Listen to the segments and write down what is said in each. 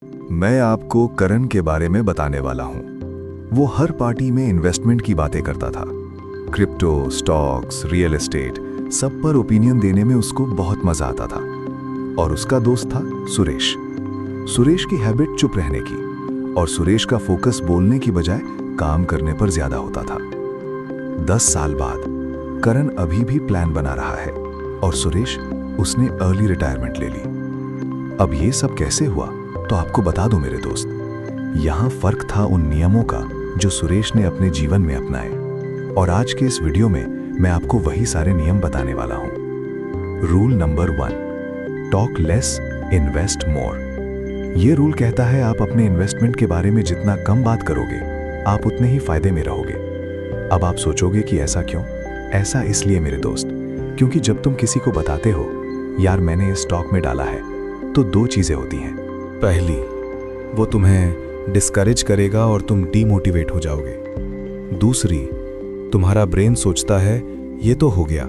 मैं आपको करण के बारे में बताने वाला हूं। वो हर पार्टी में इन्वेस्टमेंट की बातें करता था। क्रिप्टो, स्टॉक्स, रियल एस्टेट, सब पर ओपिनियन देने में उसको बहुत मजा आता था। और उसका दोस्त था सुरेश। सुरेश की हैबिट चुप रहने की, और सुरेश का फोकस बोलने की बजाय काम करने पर ज्यादा होता था। 10 साल बाद करण अभी भी प्लान बना रहा है, और सुरेश उसने अर्ली रिटायरमेंट ले ली। अब ये सब कैसे हुआ तो आपको बता दूं मेरे दोस्त। यहां फर्क था उन नियमों का जो सुरेश ने अपने जीवन में अपनाए, और आज के इस वीडियो में मैं आपको वही सारे नियम बताने वाला हूं। Rule number 1, talk less, invest more. ये रूल कहता है आप अपने इन्वेस्टमेंट के बारे में जितना कम बात करोगे, आप उतने ही फायदे में रहोगे। अब आप सोचोगे कि ऐसा क्यों? ऐसा इसलिए मेरे दोस्त, क्योंकि जब तुम किसी को बताते हो यार मैंने इस स्टॉक में डाला है, तो 2 चीजें होती हैं। पहली, वो तुम्हें डिस्करेज करेगा और तुम डीमोटिवेट हो जाओगे। दूसरी, तुम्हारा ब्रेन सोचता है ये तो हो गया,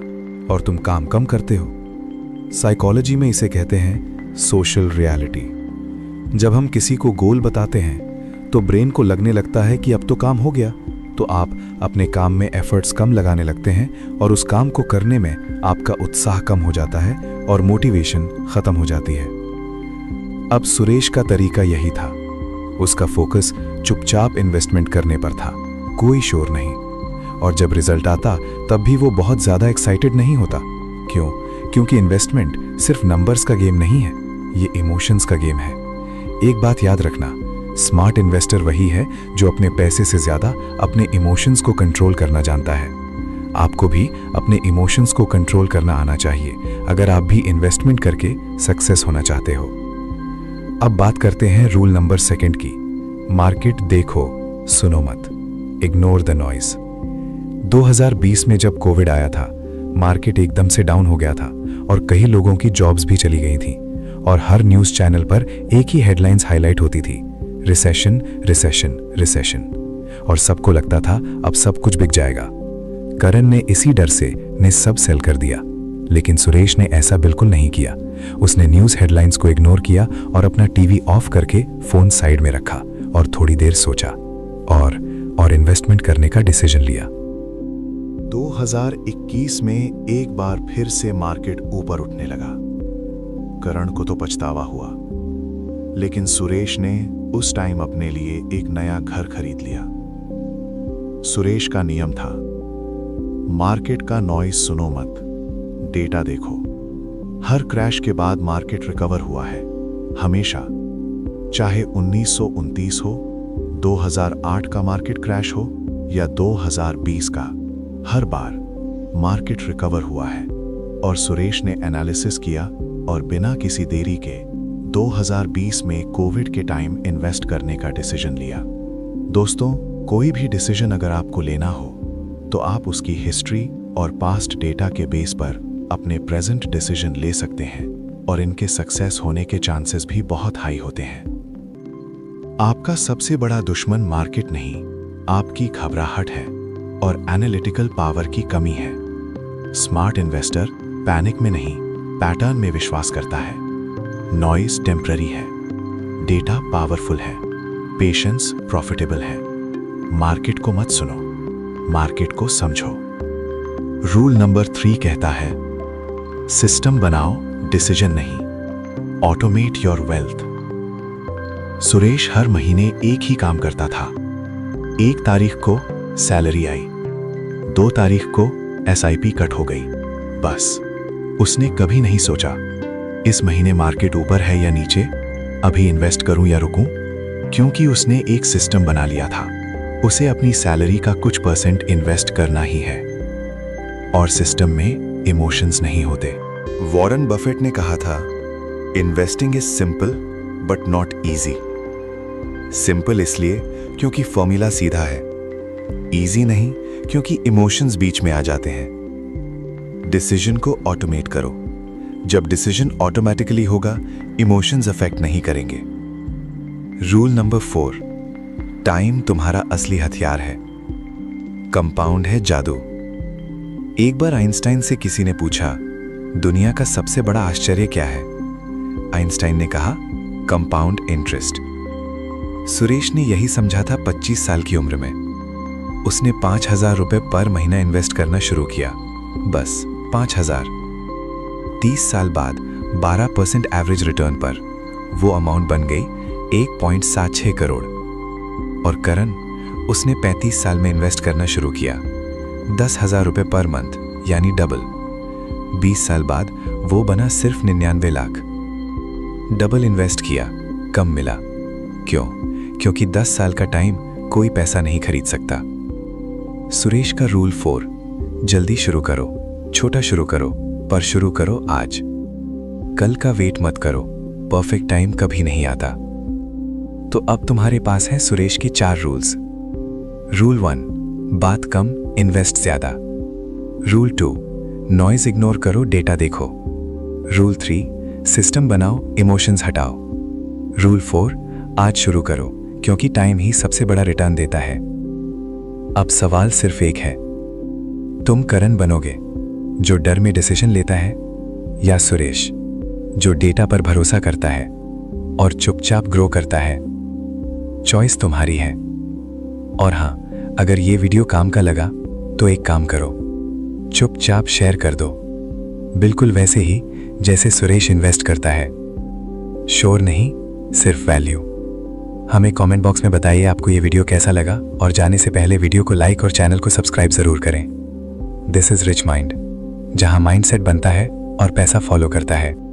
और तुम काम कम करते हो। साइकोलॉजी में इसे कहते हैं सोशल रियलिटी। जब हम किसी को गोल बताते हैं तो ब्रेन को लगने लगता है कि अब तो काम हो गया, तो आप अपने काम में एफर्ट्स कम लगाने लगते हैं, और उस काम को करने में आपका उत्साह कम हो जाता है और मोटिवेशन खत्म हो जाती है। अब सुरेश का तरीका यही था। उसका फोकस चुपचाप इन्वेस्टमेंट करने पर था, कोई शोर नहीं। और जब रिजल्ट आता तब भी वो बहुत ज्यादा एक्साइटेड नहीं होता। क्यों? क्योंकि इन्वेस्टमेंट सिर्फ नंबर्स का गेम नहीं है, ये इमोशंस का गेम है। एक बात याद रखना, स्मार्ट इन्वेस्टर वही है जो अपने पैसे से ज्यादा अपने इमोशंस को कंट्रोल करना जानता है। आपको भी अपने इमोशंस को कंट्रोल करना आना चाहिए अगर आप भी इन्वेस्टमेंट करके सक्सेस होना चाहते हो। अब बात करते हैं रूल नंबर 2 की। मार्केट देखो, सुनो मत, इग्नोर द नॉइज। 2020 में जब कोविड आया था, मार्केट एकदम से डाउन हो गया था, और कई लोगों की जॉब्स भी चली गई थी, और हर न्यूज़ चैनल पर एक ही हेडलाइंस हाईलाइट होती थी, रिसेशन रिसेशन रिसेशन। और सबको लगता था अब सब कुछ बिक जाएगा। करण ने इसी डर से सब सेल कर दिया, लेकिन सुरेश ने ऐसा बिल्कुल नहीं किया। उसने न्यूज़ हेडलाइंस को इग्नोर किया और अपना टीवी ऑफ करके फोन साइड में रखा और थोड़ी देर सोचा और इन्वेस्टमेंट करने का डिसीजन लिया। 2021 में एक बार फिर से मार्केट ऊपर उठने लगा। करण को तो पछतावा हुआ, लेकिन सुरेश ने उस टाइम अपने लिए एक नया घर खरीद लिया। सुरेश का नियम था, मार्केट का नॉइज सुनो मत, डेटा देखो। हर क्रैश के बाद मार्केट रिकवर हुआ है, हमेशा। चाहे 1929 हो, 2008 का मार्केट क्रैश हो, या 2020 का, हर बार मार्केट रिकवर हुआ है। और सुरेश ने एनालिसिस किया और बिना किसी देरी के 2020 में कोविड के टाइम इन्वेस्ट करने का डिसीजन लिया। दोस्तों, कोई भी डिसीजन अगर आपको लेना हो तो आप उसकी हिस्ट्री और पास्ट डेटा के बेस पर अपने प्रेजेंट डिसीजन ले सकते हैं, और इनके सक्सेस होने के चांसेस भी बहुत हाई होते हैं। आपका सबसे बड़ा दुश्मन मार्केट नहीं, आपकी घबराहट है और एनालिटिकल पावर की कमी है। स्मार्ट इन्वेस्टर पैनिक में नहीं, पैटर्न में विश्वास करता है। नॉइज टेम्पररी है, डेटा पावरफुल है, पेशेंस प्रॉफिटेबल है। मार्केट को मत सुनो, मार्केट को समझो। रूल नंबर 3 कहता है, सिस्टम बनाओ, डिसीजन नहीं। Automate your wealth. सुरेश हर महीने एक ही काम करता था। 1 तारीख को सैलरी आई, 2 तारीख को SIP कट हो गई। बस उसने कभी नहीं सोचा इस महीने मार्केट ऊपर है या नीचे, अभी इन्वेस्ट करूं या रुकूं, क्योंकि उसने एक सिस्टम बना लिया था। उसे अपनी सैलरी का कुछ % इन्वेस्ट करना ही है, और सिस्टम में इमोशंस नहीं होते। वॉरेन बफेट ने कहा था, investing is simple but not easy. Simple इसलिए क्योंकि फॉर्मूला सीधा है, इजी नहीं क्योंकि इमोशंस बीच में आ जाते हैं। डिसीजन को ऑटोमेट करो। जब डिसीजन ऑटोमेटिकली होगा, इमोशंस अफेक्ट नहीं करेंगे। रूल नंबर 4, टाइम तुम्हारा असली हथियार है, कंपाउंड है जादू। एक बार आइंस्टाइन से किसी ने पूछा, दुनिया का सबसे बड़ा आश्चर्य क्या है? आइंस्टाइन ने कहा, कंपाउंड इंटरेस्ट। सुरेश ने यही समझा था 25 साल की उम्र में। उसने 5,000 रुपए पर महीना इन्वेस्ट करना शुरू किया, बस 5,000। 30 साल बाद 12% एवरेज रिटर्न पर वो अमाउंट बन गई 1.76 करोड़। और करण, उसने 35 साल में इन्वेस्ट करना शुरू किया, 10,000 रुपए पर मंथ, यानी डबल। 20 साल बाद वो बना सिर्फ 99 लाख। डबल इन्वेस्ट किया, कम मिला। क्यों? क्योंकि 10 साल का टाइम कोई पैसा नहीं खरीद सकता। सुरेश का रूल 4, जल्दी शुरू करो, छोटा शुरू करो, पर शुरू करो आज। कल का वेट मत करो, परफेक्ट टाइम कभी नहीं आता। तो अब तुम्हारे पास हैं सुरेश के 4 रूल्स। रूल 1, बात कम, इन्वेस्ट ज्यादा। रूल 2, नॉइज इग्नोर करो, डेटा देखो। रूल 3, सिस्टम बनाओ, इमोशंस हटाओ। रूल 4, आज शुरू करो, क्योंकि टाइम ही सबसे बड़ा रिटर्न देता है। अब सवाल सिर्फ एक है, तुम करण बनोगे जो डर में डिसीजन लेता है, या सुरेश जो डेटा पर भरोसा करता है और चुपचाप ग्रो करता है? चॉइस तुम्हारी है। और हां, अगर ये वीडियो काम का लगा तो एक काम करो, चुपचाप शेयर कर दो, बिल्कुल वैसे ही जैसे सुरेश इन्वेस्ट करता है। शोर नहीं, सिर्फ वैल्यू। हमें कमेंट बॉक्स में बताइए आपको ये वीडियो कैसा लगा, और जाने से पहले वीडियो को लाइक और चैनल को सब्सक्राइब जरूर करें। दिस इज रिच माइंड, जहां माइंडसेट बनता है और पैसा फॉलो करता है।